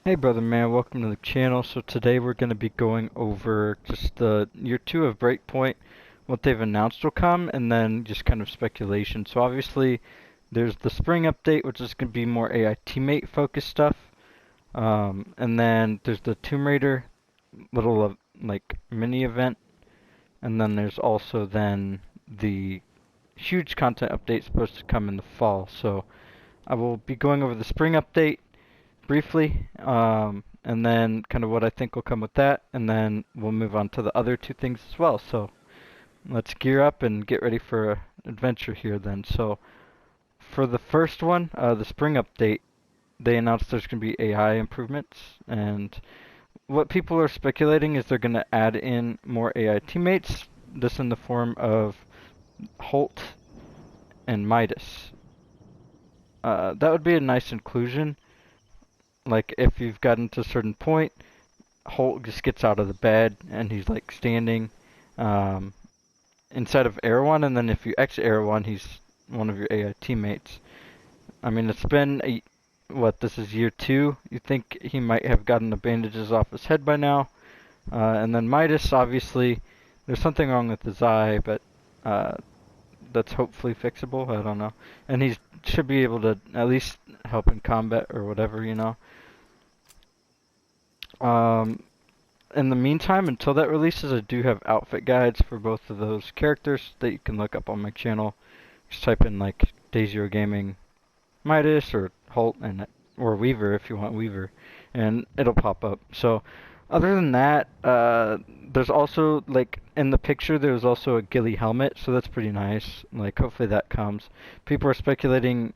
Hey brother man, welcome to the channel. So today we're going to be going over just the year 2 of Breakpoint, what they've announced will come, and then just kind of speculation. So obviously there's the spring update, which is going to be more AI teammate focused stuff. And then there's the Tomb Raider little like mini event, and then there's also then the huge content update supposed to come in the fall. So I will be going over the spring update briefly, and then kind of what I think will come with that, and then we'll move on to the other two things as well. So let's gear up and get ready for an adventure here then. So for the first one, the spring update, they announced there's going to be AI improvements, and what people are speculating is they're going to add in more AI teammates, this in the form of Holt and Midas. That would be a nice inclusion. Like if you've gotten to a certain point, Holt just gets out of the bed and he's like standing um, inside of Erewhon, and then if you exit Erewhon, he's one of your AI teammates. I mean, it's been this is year 2. You think he might have gotten the bandages off his head by now. And then Midas, obviously, there's something wrong with his eye, but uh, that's hopefully fixable. I don't know. And he should be able to at least help in combat or whatever, you know. Um, in the meantime, until that releases, I do have outfit guides for both of those characters that you can look up on my channel. Just type in like Day Zero Gaming Midas or Holt and or Weaver if you want Weaver, and it'll pop up. So, other than that, there's also like in the picture there's also a ghillie helmet, so that's pretty nice. Like hopefully that comes. People are speculating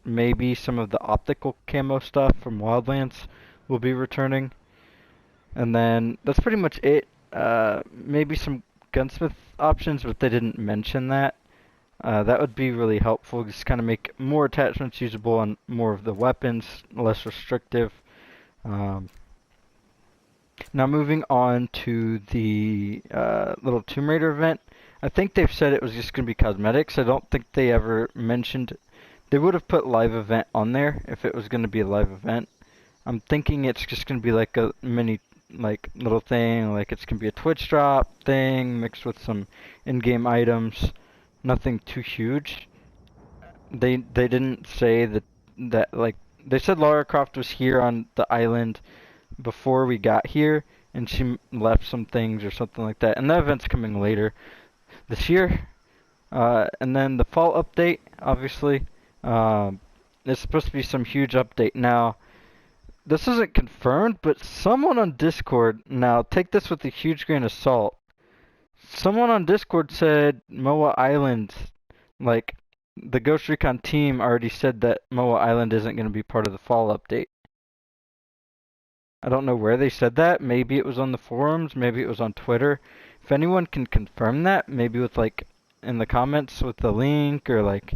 maybe some of the optical camo stuff from Wildlands will be returning. And then that's pretty much it. Maybe some gunsmith options, but they didn't mention that. That would be really helpful. Just kind of make more attachments usable on more of the weapons, less restrictive. Um, Now moving on to the little Tomb Raider event. I think they've said it was just going to be cosmetics. I don't think they ever mentioned. They would have put live event on there if it was going to be a live event. I'm thinking it's just going to be like a mini like little thing, like it's gonna be a Twitch drop thing mixed with some in-game items. Nothing too huge. They didn't say that like they said Lara Croft was here on the island before we got here, and she left some things or something like that. And that event's coming later this year. And then the fall update, obviously, it's supposed to be some huge update now. This isn't confirmed, but someone on Discord, now take this with a huge grain of salt. Someone on Discord said Moa Island, like the Ghost Recon team already said that Moa Island isn't going to be part of the fall update. I don't know where they said that. Maybe it was on the forums, maybe it was on Twitter. If anyone can confirm that, maybe with like in the comments with the link or like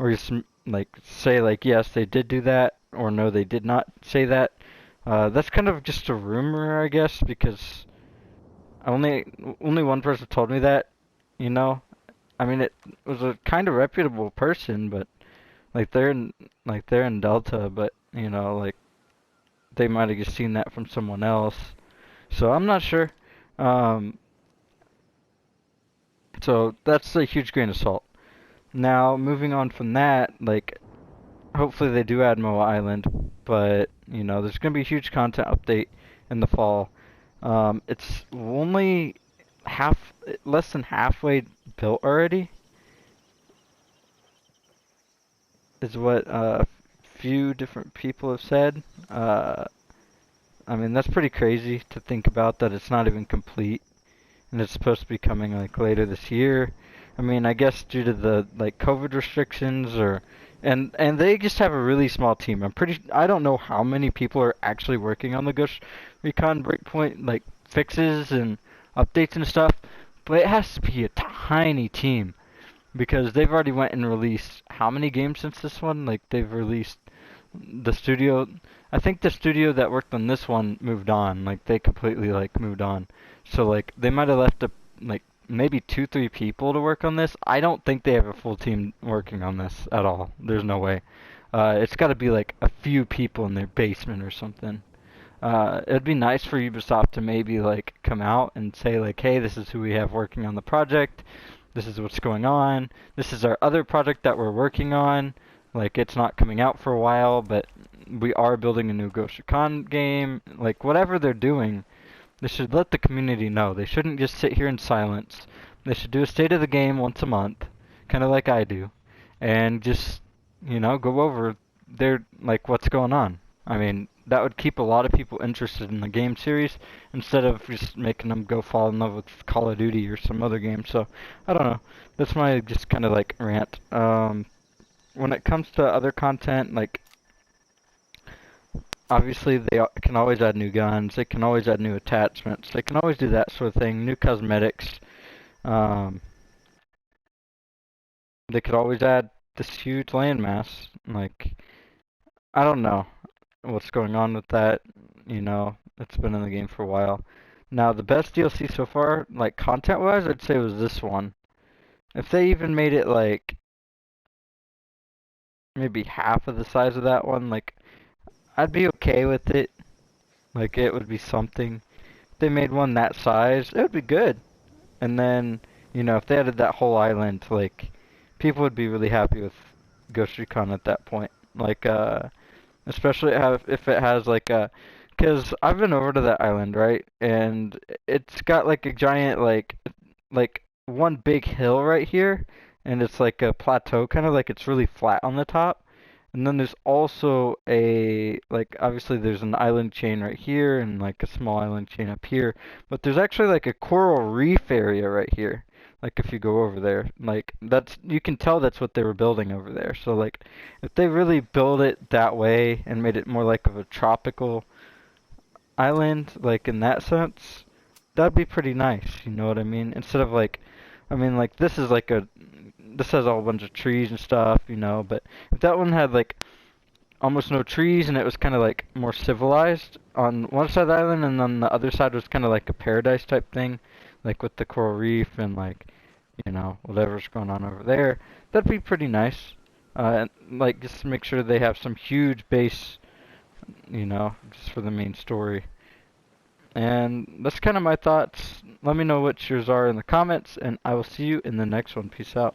or just like say like yes they did do that or no they did not say that. That's kind of just a rumor, I guess, because only one person told me that. You know, I mean it was a kind of reputable person, but they're in Delta, but you know like they might have just seen that from someone else. So I'm not sure. Um, so that's a huge grain of salt. Now moving on from that, like hopefully they do add Moa Island, but you know, there's gonna be a huge content update in the fall. It's only less than halfway built already, is what a few different people have said. I mean, that's pretty crazy to think about that it's not even complete, and it's supposed to be coming like later this year. I mean, I guess due to the like COVID restrictions or and they just have a really small team. I don't know how many people are actually working on the Ghost Recon Breakpoint like fixes and updates and stuff, but it has to be a tiny team because they've already went and released how many games since this one? Like they've released the studio. I think the studio that worked on this one moved on. Like they completely like moved on. So like they might have left like maybe 2, 3 people to work on this. I don't think they have a full team working on this at all. There's no way. It's got to be like a few people in their basement or something. It'd be nice for Ubisoft to maybe like come out and say like, hey, this is who we have working on the project. This is what's going on. This is our other project that we're working on. Like it's not coming out for a while, but we are building a new Ghost Recon game. Like whatever they're doing, they should let the community know. They shouldn't just sit here in silence. They should do a state of the game once a month, kind of like I do, and just, go over their like what's going on. I mean, that would keep a lot of people interested in the game series instead of just making them go fall in love with Call of Duty or some other game. So, I don't know. That's my just kind of like rant. When it comes to other content, like obviously they can always add new guns, they can always add new attachments, they can always do that sort of thing, new cosmetics. Um, they could always add this huge landmass. Like, I don't know what's going on with that. It's been in the game for a while. Now, the best DLC so far, like content-wise, I'd say was this one. If they even made it like maybe half of the size of that one, like I'd be okay with it. Like it would be something. If they made one that size, it would be good. And then, if they added that whole island, like people would be really happy with Ghost Recon at that point. Like, especially if it has like a, because I've been over to that island, right? And it's got like a giant like one big hill right here, and it's like a plateau, kind of like it's really flat on the top. And then there's also like obviously there's an island chain right here and like a small island chain up here, but there's actually like a coral reef area right here. Like if you go over there, like you can tell that's what they were building over there. So like if they really build it that way and made it more like of a tropical island, like in that sense, that'd be pretty nice, you know what I mean? Instead of like, I mean like this has a whole bunch of trees and stuff, but if that one had like almost no trees and it was kind of like more civilized on one side of the island and then the other side was kind of like a paradise type thing, like with the coral reef and like, whatever's going on over there, that'd be pretty nice. And like just to make sure they have some huge base, just for the main story. And that's kind of my thoughts. Let me know what yours are in the comments, and I will see you in the next one. Peace out.